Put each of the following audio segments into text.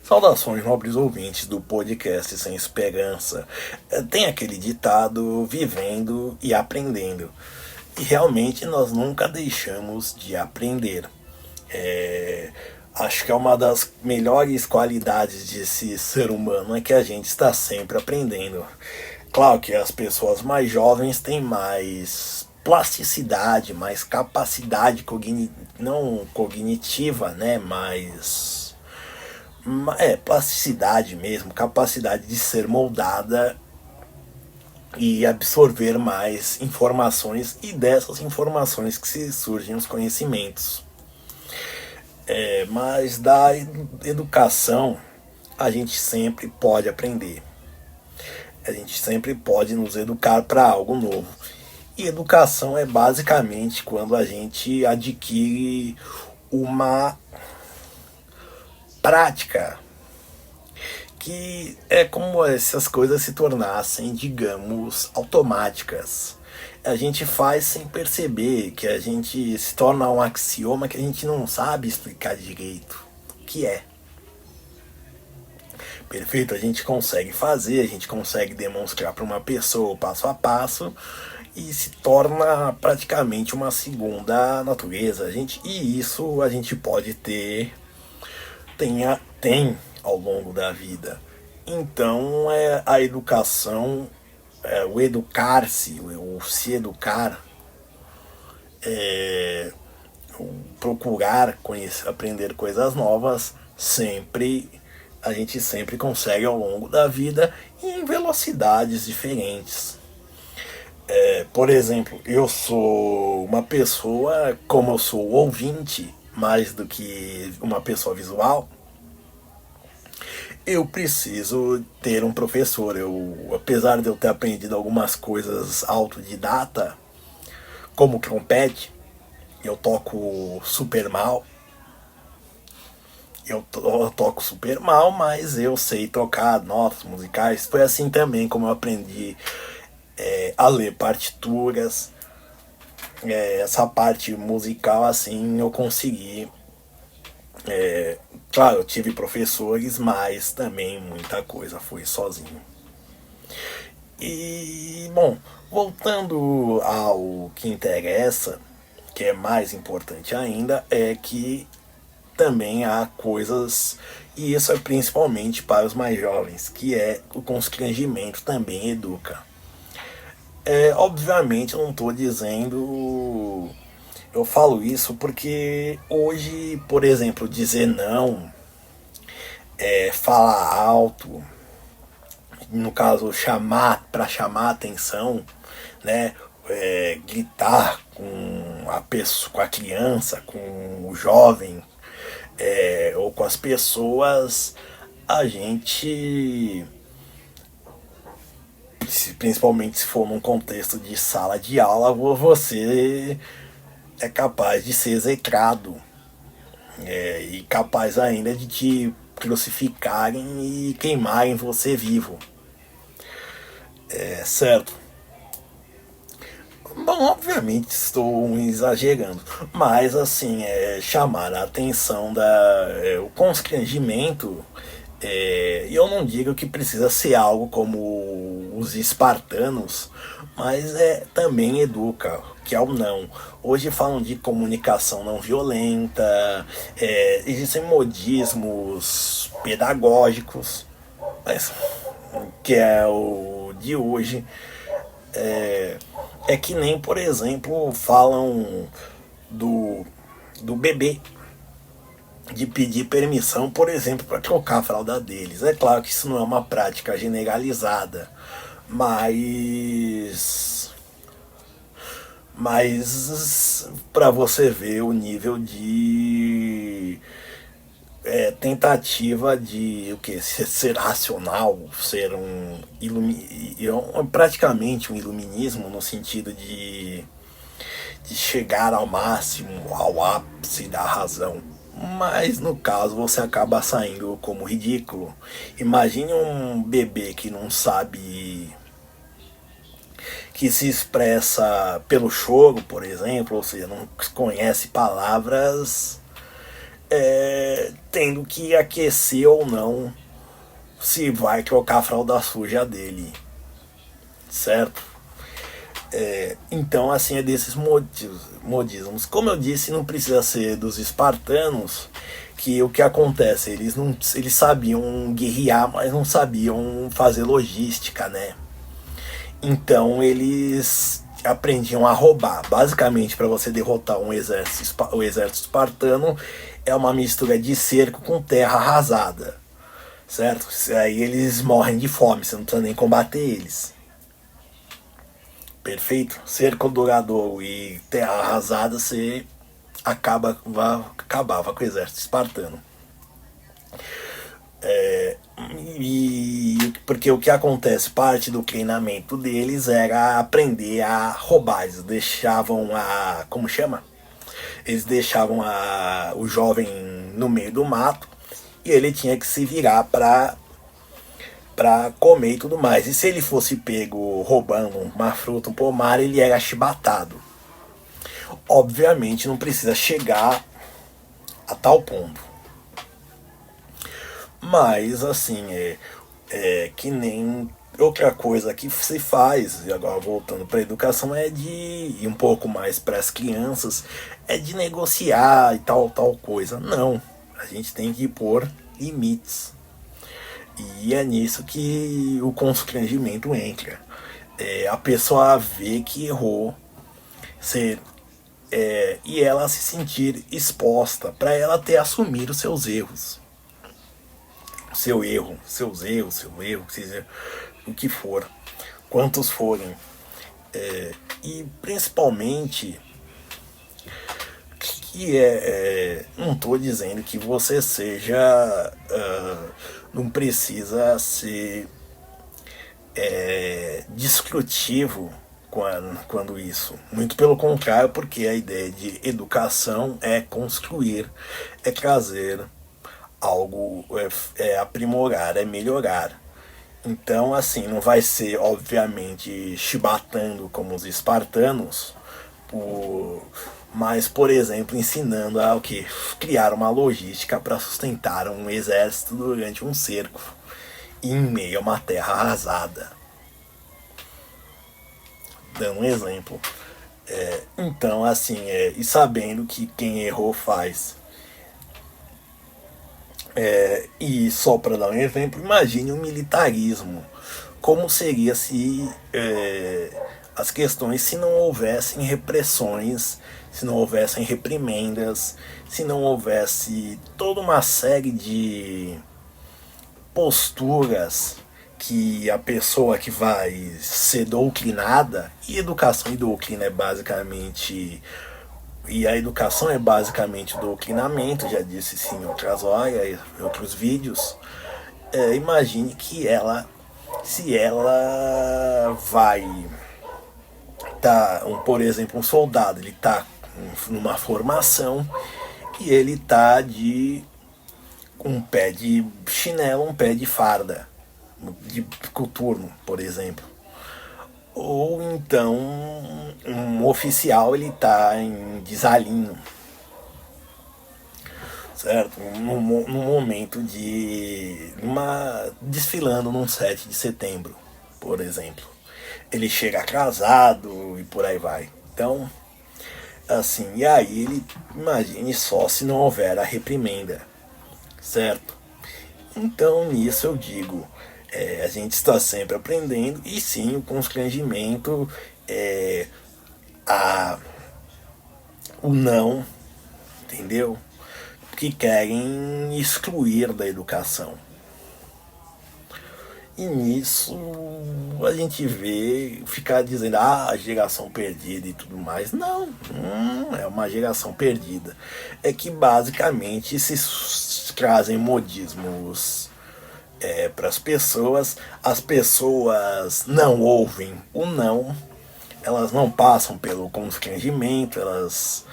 Saudações, nobres ouvintes do podcast Sem Esperança. Tem aquele ditado: vivendo e aprendendo. E realmente nós nunca deixamos de aprender. Acho que é uma das melhores qualidades desse ser humano é que a gente está sempre aprendendo. Claro que as pessoas mais jovens têm mais plasticidade, mais capacidade não cognitiva, né? Plasticidade mesmo, capacidade de ser moldada e absorver mais informações, e dessas informações que se surgem os conhecimentos. Mas da educação a gente sempre pode aprender. A gente sempre pode nos educar para algo novo. E educação é basicamente quando a gente adquire uma prática que é como se as coisas se tornassem, digamos, automáticas. A gente faz sem perceber, que a gente se torna um axioma que a gente não sabe explicar direito o que é. Perfeito? A gente consegue fazer, a gente consegue demonstrar para uma pessoa passo a passo e se torna praticamente uma segunda natureza. E isso a gente pode ter, tem ao longo da vida. Então a educação, o educar-se, o se educar, o procurar conhecer, aprender coisas novas, a gente sempre consegue ao longo da vida em velocidades diferentes. Por exemplo, eu sou uma pessoa, como eu sou ouvinte mais do que uma pessoa visual, eu preciso ter um professor. Apesar de eu ter aprendido algumas coisas autodidata, como trompete, eu toco super mal. Eu toco super mal, mas eu sei tocar notas musicais. Foi assim também como eu aprendi a ler partituras. Essa parte musical, assim, eu consegui. Claro, eu tive professores, mas também muita coisa foi sozinho. E, bom, voltando ao que interessa, que é mais importante ainda, é que também há coisas, e isso é principalmente para os mais jovens, que é o constrangimento também educa. Obviamente eu não estou dizendo. Eu falo isso porque hoje, por exemplo, dizer não, falar alto, no caso chamar para chamar atenção, né? Gritar com a pessoa, com a criança, com o jovem, ou com as pessoas, a gente, principalmente se for num contexto de sala de aula, você é capaz de ser execrado, e capaz ainda de te crucificarem e queimarem você vivo. Certo? Bom, obviamente estou exagerando, mas assim, chamar a atenção o constrangimento, e eu não digo que precisa ser algo como os espartanos, mas também educa, que é o não. Hoje falam de comunicação não violenta, existem modismos pedagógicos, mas, que é o de hoje. É que nem, por exemplo, falam do, do bebê, de pedir permissão, por exemplo, para trocar a fralda deles. É claro que isso não é uma prática generalizada, mas para você ver o nível de tentativa de o que ser racional, ser praticamente um iluminismo no sentido de chegar ao máximo, ao ápice da razão. Mas no caso você acaba saindo como ridículo. Imagine um bebê que não sabe, que se expressa pelo choro, por exemplo, ou seja, não conhece palavras, tendo que aquecer ou não se vai trocar a fralda suja dele, certo? Então, assim, é desses modismos. Como eu disse, não precisa ser dos espartanos, que o que acontece, eles sabiam guerrear, mas não sabiam fazer logística, né? Então eles aprendiam a roubar. Basicamente, para você derrotar o exército espartano, é uma mistura de cerco com terra arrasada, certo? Aí eles morrem de fome, você não precisa nem combater eles. Perfeito? Cerco duradouro e terra arrasada, você acabava com o exército espartano. Porque o que acontece, parte do treinamento deles era aprender a roubar. Eles deixavam a. Como chama? Eles deixavam o jovem no meio do mato e ele tinha que se virar para comer e tudo mais. E se ele fosse pego roubando uma fruta, um pomar, ele era chibatado. Obviamente não precisa chegar a tal ponto. Mas assim, que nem outra coisa que se faz, e agora voltando para a educação, e um pouco mais para as crianças, é de negociar e tal coisa. Não, a gente tem que pôr limites. E é nisso que o constrangimento entra. A pessoa vê que errou, e ela se sentir exposta, para ela ter assumir os seus erros. Seu erro, o que for, quantos forem. E principalmente não estou dizendo que você seja, não precisa ser descritivo quando isso. Muito pelo contrário, porque a ideia de educação é construir, é trazer algo, aprimorar, é melhorar. Então, assim, não vai ser, obviamente, chibatando como os espartanos, mas, por exemplo, ensinando a o que? Criar uma logística para sustentar um exército durante um cerco em meio a uma terra arrasada. Dando um exemplo. Então, assim, e sabendo que quem errou faz. E só para dar um exemplo, imagine o militarismo. Como seria se as questões se não houvessem repressões, se não houvessem reprimendas, se não houvesse toda uma série de posturas que a pessoa que vai ser doutrinada, e educação e doutrina é basicamente, e a educação é basicamente o doutrinamento, já disse sim em outras horas, em outros vídeos. Imagine que se ela vai por exemplo, um soldado, ele tá numa formação e ele tá de um pé de chinelo, um pé de farda, de coturno, por exemplo. Ou então um oficial, ele tá em desalinho, certo? Num momento desfilando num 7 de setembro, por exemplo. Ele chega atrasado e por aí vai. Então, assim, e aí ele, imagine só se não houver a reprimenda, certo? Então, nisso eu digo, a gente está sempre aprendendo, e sim, o constrangimento, o não, entendeu? Que querem excluir da educação. E nisso a gente vê ficar dizendo, a geração perdida e tudo mais. Não é uma geração perdida. É que basicamente se trazem modismos para as pessoas não ouvem o não, elas não passam pelo constrangimento, elas.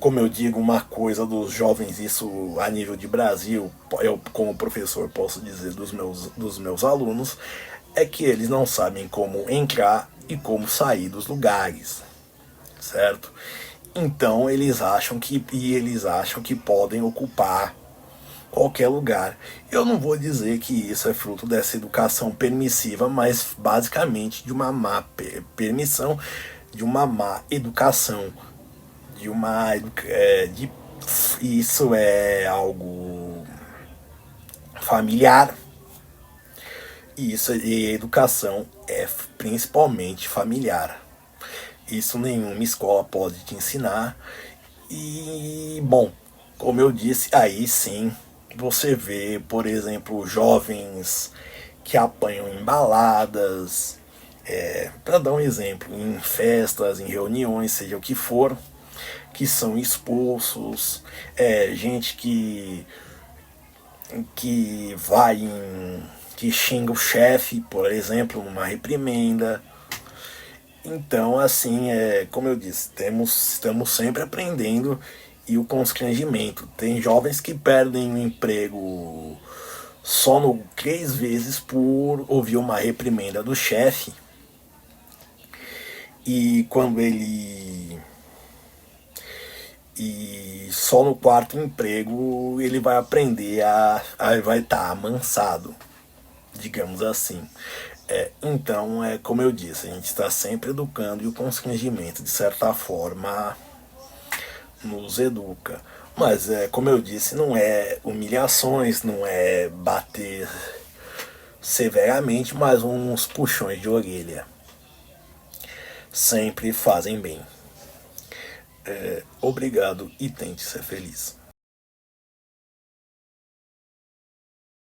Como eu digo, uma coisa dos jovens, isso a nível de Brasil, eu como professor posso dizer dos meus alunos, é que eles não sabem como entrar e como sair dos lugares, certo? Então eles acham que podem ocupar qualquer lugar. Eu não vou dizer que isso é fruto dessa educação permissiva, mas basicamente de uma má permissão, de uma má educação, de uma de isso é algo familiar. E educação é principalmente familiar. Isso nenhuma escola pode te ensinar. E, bom, como eu disse, aí sim você vê, por exemplo, jovens que apanham em baladas, para dar um exemplo, em festas, em reuniões, seja o que for, que são expulsos, gente que vai em, que xinga o chefe, por exemplo, numa reprimenda. Então, assim, como eu disse, estamos sempre aprendendo e o constrangimento. Tem jovens que perdem o emprego só no 3 vezes por ouvir uma reprimenda do chefe. E quando ele. E só no quarto emprego ele vai aprender vai estar amansado, digamos assim. Então, como eu disse, a gente está sempre educando e o constrangimento, de certa forma, nos educa. Mas, como eu disse, não é humilhações, não é bater severamente, mas uns puxões de orelha. Sempre fazem bem. Obrigado e tente ser feliz.